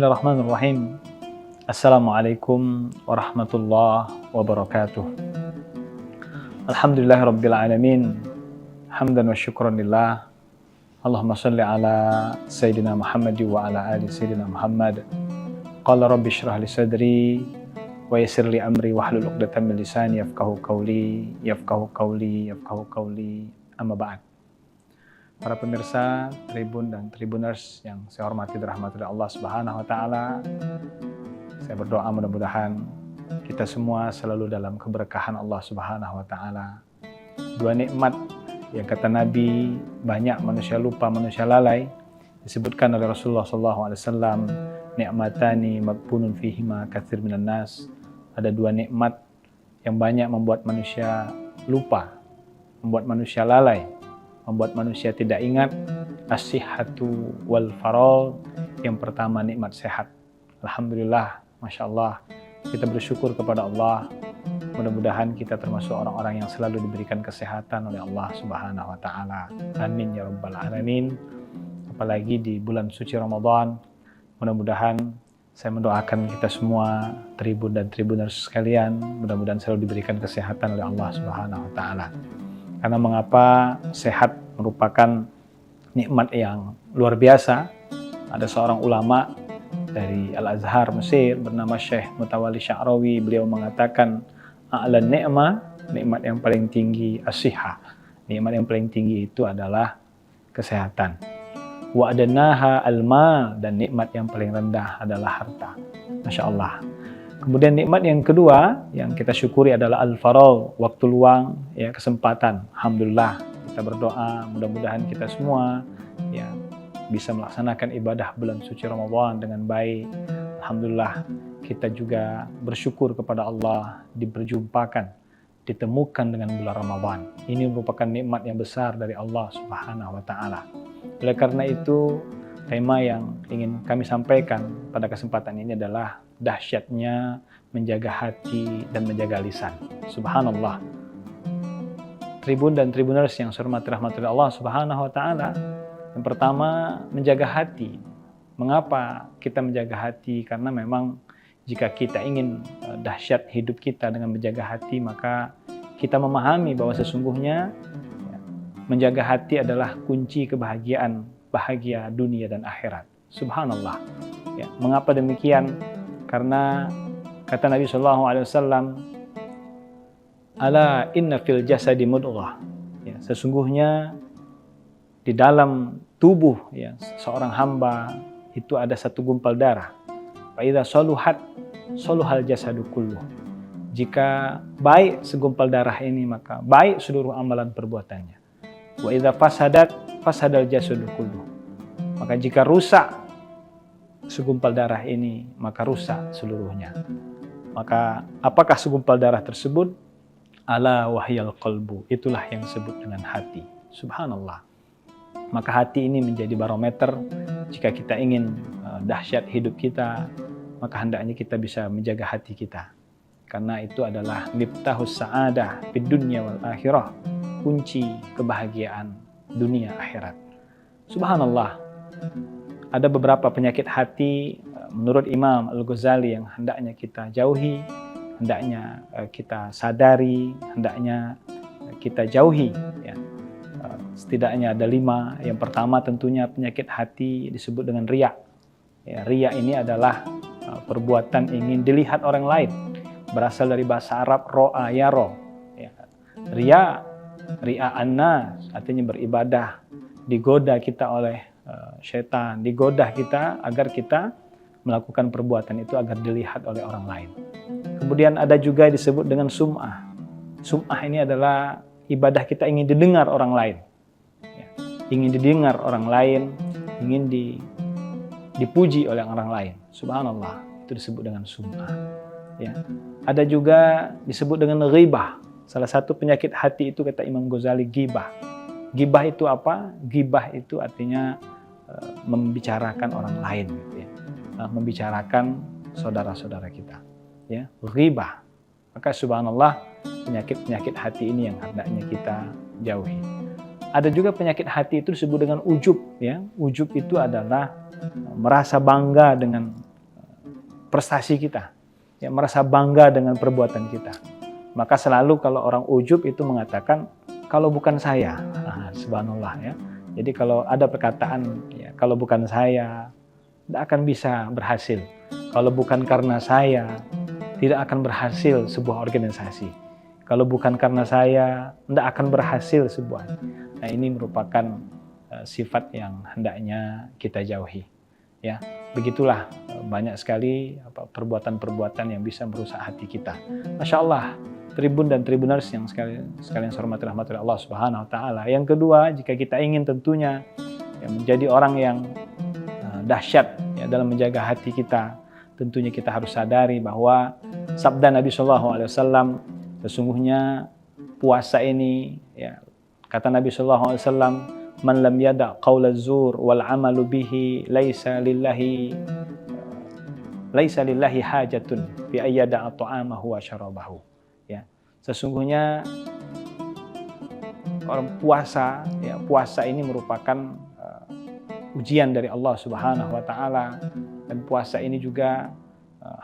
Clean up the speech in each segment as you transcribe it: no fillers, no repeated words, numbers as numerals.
Bismillahirrahmanirrahim. Assalamualaikum warahmatullahi wabarakatuh. Alhamdulillahirabbil alamin. Hamdan wa syukran lillah. Allahumma shalli ala sayyidina Muhammad wa ala ali sayyidina Muhammad. Qala rabbi shrah li sadri wa yassir li amri wahlul 'uqdatam min lisani yafqahu qawli. Amma ba'd. Para pemirsa Tribun dan Tribuners yang saya hormati dan rahmati Allah Subhanahu wa taala. Saya berdoa mudah-mudahan kita semua selalu dalam keberkahan Allah Subhanahu wa taala. Dua nikmat yang kata Nabi banyak manusia lupa, manusia lalai, disebutkan oleh Rasulullah SAW, ni'matani maghbunun fihima katsir minan nas. Ada dua nikmat yang banyak membuat manusia lupa, membuat manusia lalai, membuat manusia tidak ingat. As-sihhatu wal faragh. Yang pertama nikmat sehat. Alhamdulillah, Masya Allah, kita bersyukur kepada Allah. Mudah-mudahan kita termasuk orang-orang yang selalu diberikan kesehatan oleh Allah Subhanahu wa taala. Amin ya rabbal alamin. Apalagi di bulan suci Ramadan, mudah-mudahan saya mendoakan kita semua Tribun dan Tribuners sekalian, mudah-mudahan selalu diberikan kesehatan oleh Allah Subhanahu wa taala. Karena mengapa sehat merupakan nikmat yang luar biasa. Ada seorang ulama dari Al-Azhar Mesir bernama Syekh Mutawalli Sya'rawi. Beliau mengatakan, a'lan ni'mah, nikmat yang paling tinggi as-sihah. Nikmat yang paling tinggi itu adalah kesehatan. Wa adnaha al-mal, dan nikmat yang paling rendah adalah harta. Masya Allah. Kemudian nikmat yang kedua yang kita syukuri adalah al-faragh, waktu luang, ya, kesempatan. Alhamdulillah, kita berdoa mudah-mudahan kita semua ya bisa melaksanakan ibadah bulan suci Ramadan dengan baik. Alhamdulillah, kita juga bersyukur kepada Allah diperjumpakan, ditemukan dengan bulan Ramadan. Ini merupakan nikmat yang besar dari Allah Subhanahu wa taala. Oleh karena itu, tema yang ingin kami sampaikan pada kesempatan ini adalah dahsyatnya menjaga hati dan menjaga lisan. Subhanallah. Tribun dan Tribuners yang saya hormati rahmatullah Allah Subhanahu wa taala. Yang pertama, menjaga hati. Mengapa kita menjaga hati? Karena memang jika kita ingin dahsyat hidup kita dengan menjaga hati, maka kita memahami bahwa sesungguhnya menjaga hati adalah kunci kebahagiaan, bahagia dunia dan akhirat. Subhanallah. Ya, mengapa demikian? Karena kata Nabi SAW, ala inna fil jasadi mudghah. Ya, sesungguhnya di dalam tubuh ya seorang hamba itu ada satu gumpal darah. Fa idza saluhat saluhal jasadu kulluh. Jika baik segumpal darah ini, maka baik seluruh amalan perbuatannya. Wa idza fasadat fasadal jasadu kulluh. Maka jika rusak segumpal darah ini, maka rusak seluruhnya. Maka apakah segumpal darah tersebut? Ala wahyal qalbu. Itulah yang disebut dengan hati. Subhanallah. Maka hati ini menjadi barometer. Jika kita ingin dahsyat hidup kita, maka hendaknya kita bisa menjaga hati kita. Karena itu adalah miftahus sa'adah fid dunya wal akhirah. Kunci kebahagiaan dunia akhirat. Subhanallah. Ada beberapa penyakit hati menurut Imam Al-Ghazali yang hendaknya kita jauhi, hendaknya kita sadari, hendaknya kita jauhi. Ya. Setidaknya ada 5. Yang pertama tentunya penyakit hati disebut dengan riya. Ya, riya ini adalah perbuatan ingin dilihat orang lain. Berasal dari bahasa Arab ro'a yaro. Ya. Riya annas, artinya beribadah. Digoda kita oleh syaitan, digoda kita agar kita melakukan perbuatan itu agar dilihat oleh orang lain. Kemudian ada juga disebut dengan sum'ah. Sum'ah ini adalah ibadah kita ingin didengar orang lain. Ya, ingin didengar orang lain, ingin dipuji oleh orang lain. Subhanallah, itu disebut dengan sum'ah. Ya. Ada juga disebut dengan ghibah. Salah satu penyakit hati itu kata Imam Ghazali ghibah. Ghibah itu apa? Ghibah itu artinya membicarakan orang lain, gitu ya. Membicarakan saudara-saudara kita, ya, ghibah. Maka subhanallah, penyakit-penyakit hati ini yang hendaknya kita jauhi. Ada juga penyakit hati itu disebut dengan ujub, ya. Ujub itu adalah merasa bangga dengan prestasi kita, ya, merasa bangga dengan perbuatan kita. Maka selalu kalau orang ujub itu mengatakan, kalau bukan saya, subhanallah ya. Jadi kalau ada perkataan, ya, kalau bukan saya, tidak akan bisa berhasil. Kalau bukan karena saya, tidak akan berhasil sebuah organisasi. Kalau bukan karena saya, tidak akan berhasil sebuah. Nah, ini merupakan sifat yang hendaknya kita jauhi. Ya, begitulah banyak sekali perbuatan-perbuatan yang bisa merusak hati kita. Masya Allah, Tribun dan Tribuners yang sekalian saya hormati rahmati Allah Subhanahu Wa Taala. Yang kedua, jika kita ingin tentunya ya, menjadi orang yang dahsyat ya, dalam menjaga hati kita, tentunya kita harus sadari bahwa sabda Nabi Shallallahu Alaihi Wasallam, sesungguhnya puasa ini, ya, kata Nabi Shallallahu Alaihi Wasallam, man lam yada' qaula zur wal amalu bihi laisa lillahi hajatun fi ayyada' ta'amahu wa syarabahu. Ya, sesungguhnya orang puasa, ya, puasa ini merupakan ujian dari Allah Subhanahu Wa Taala, dan puasa ini juga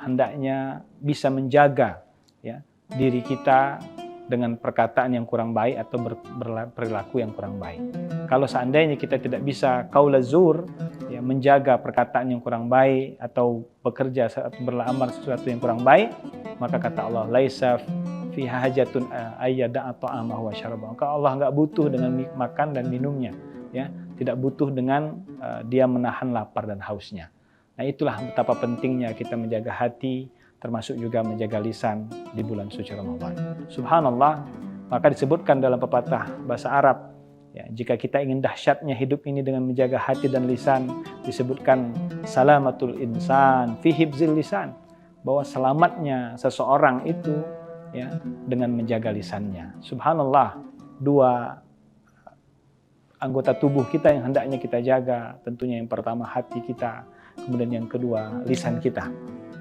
hendaknya bisa menjaga ya diri kita dengan perkataan yang kurang baik atau berperilaku yang kurang baik. Kalau seandainya kita tidak bisa qaul zur, ya, menjaga perkataan yang kurang baik atau bekerja atau beramal sesuatu yang kurang baik, maka kata Allah, laisa fi hajatun ayyada ta'amahu wa syarabahu. Maka Allah enggak butuh dengan makan dan minumnya, ya, tidak butuh dengan dia menahan lapar dan hausnya. Nah, itulah betapa pentingnya kita menjaga hati, termasuk juga menjaga lisan di bulan suci Ramadan. Subhanallah, maka disebutkan dalam pepatah bahasa Arab, ya, jika kita ingin dahsyatnya hidup ini dengan menjaga hati dan lisan, disebutkan salamatul insan fi hifzil lisan, bahwa selamatnya seseorang itu ya dengan menjaga lisannya. Subhanallah, dua anggota tubuh kita yang hendaknya kita jaga, tentunya yang pertama hati kita, kemudian yang kedua lisan kita.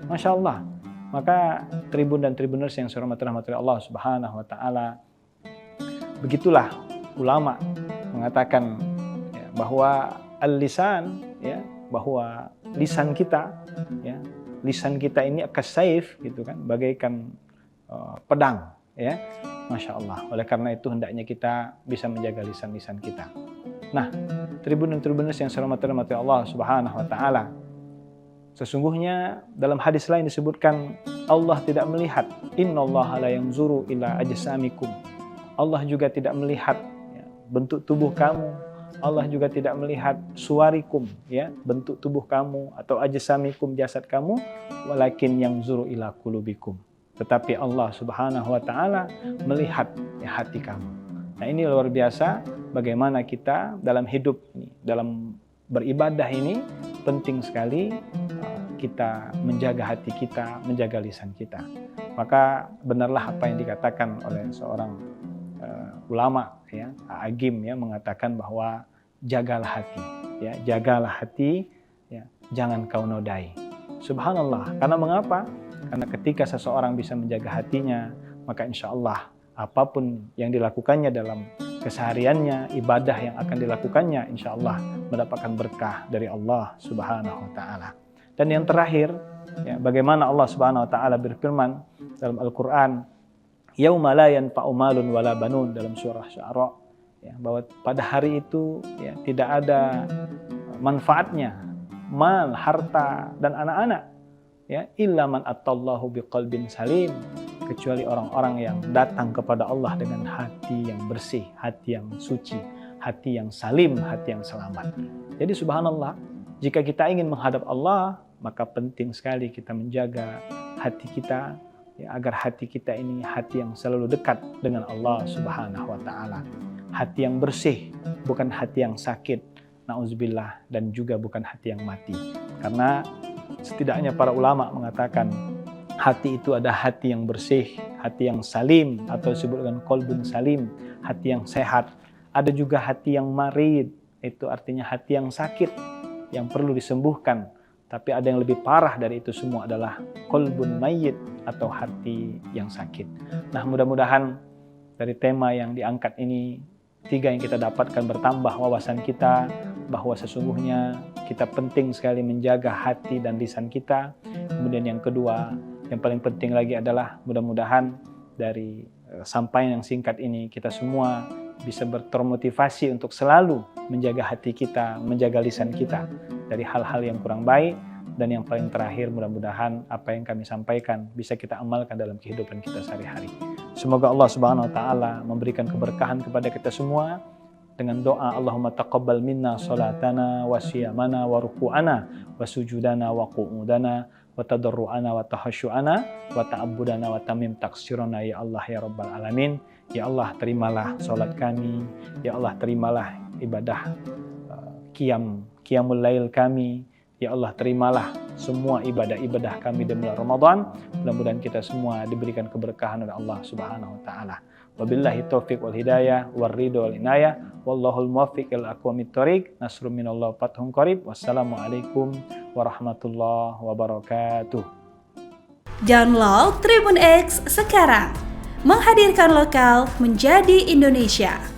Masya Allah. Maka Tribun dan Tribuners yang saya hormati Allah Subhanahu Wa Taala, begitulah ulama mengatakan ya, bahwa al-lisan, ya, bahwa lisan kita, ya, lisan kita ini kasayf gitu kan, bagaikan pedang, ya. Masya Allah. Oleh karena itu hendaknya kita bisa menjaga lisan-lisan kita. Nah, Tribun dan Tribuners yang saya hormati Allah Subhanahu Wa Taala, sesungguhnya dalam hadis lain disebutkan Allah tidak melihat, innallaha la yanzuru ila ajsamikum. Allah juga tidak melihat ya, bentuk tubuh kamu. Allah juga tidak melihat suwarikum, ya, bentuk tubuh kamu, atau ajsamikum, jasad kamu, walakin yanzuru ila qulubikum. Tetapi Allah Subhanahu Wa Taala melihat ya, hati kamu. Nah, ini luar biasa bagaimana kita dalam hidup ini, dalam beribadah ini penting sekali kita menjaga hati kita, menjaga lisan kita. Maka benarlah apa yang dikatakan oleh seorang ulama, ya, Agim, ya, mengatakan bahwa jagalah hati, ya, jagalah hati, ya, jangan kau nodai. Subhanallah. Karena mengapa? Karena ketika seseorang bisa menjaga hatinya, maka insya Allah apapun yang dilakukannya dalam kesehariannya, ibadah yang akan dilakukannya, insya Allah mendapatkan berkah dari Allah Subhanahu Wa Taala. Dan yang terakhir, ya, bagaimana Allah Subhanahu Wa Taala berfirman dalam Al-Quran, yauma la yanfa'u malun wala banun, dalam surah Syu'ara, ya, bahwa pada hari itu ya, tidak ada manfaatnya mal, harta dan anak-anak, ya, illa man atallahu biqalbin salim, kecuali orang-orang yang datang kepada Allah dengan hati yang bersih, hati yang suci, hati yang salim, hati yang selamat. Jadi subhanallah, jika kita ingin menghadap Allah, maka penting sekali kita menjaga hati kita, ya, agar hati kita ini hati yang selalu dekat dengan Allah Subhanahu Wa Taala. Hati yang bersih, bukan hati yang sakit, na'udzubillah, dan juga bukan hati yang mati. Karena setidaknya para ulama mengatakan hati itu ada hati yang bersih, hati yang salim, atau disebut dengan qalbun salim, hati yang sehat. Ada juga hati yang marid, itu artinya hati yang sakit, yang perlu disembuhkan. Tapi ada yang lebih parah dari itu semua adalah qalbun mayyit, atau hati yang sakit. Nah, mudah-mudahan dari tema yang diangkat ini, 3 yang kita dapatkan bertambah wawasan kita bahwa sesungguhnya kita penting sekali menjaga hati dan lisan kita. Kemudian yang kedua, yang paling penting lagi adalah mudah-mudahan dari sampaian yang singkat ini kita semua bisa termotivasi untuk selalu menjaga hati kita, menjaga lisan kita dari hal-hal yang kurang baik. Dan yang paling terakhir, mudah-mudahan apa yang kami sampaikan bisa kita amalkan dalam kehidupan kita sehari-hari. Semoga Allah Subhanahu wa taala memberikan keberkahan kepada kita semua dengan doa Allahumma taqabbal minna salatana wa siyamana wa ruku'ana wa sujudana wa qu'udana wa tadarru'ana wa tahasyu'ana wa ta'abbudana wa tamim taksirana ya Allah ya Rabbal Alamin. Ya Allah, terimalah salat kami. Ya Allah, terimalah ibadah qiyamul lail kami. Ya Allah, terimalah semua ibadah-ibadah kami di bulan Ramadan. Mudah-mudahan kita semua diberikan keberkahan oleh Allah Subhanahu wa taala. Wabillahi taufiq wal hidayah wal ridho wal inayah. Wallahul muwaffiq ila aqwamit thoriq. Nasrun minallah fathun qarib. Wassalamualaikum warahmatullahi wabarakatuh. Download Tribun X sekarang. Menghadirkan lokal menjadi Indonesia.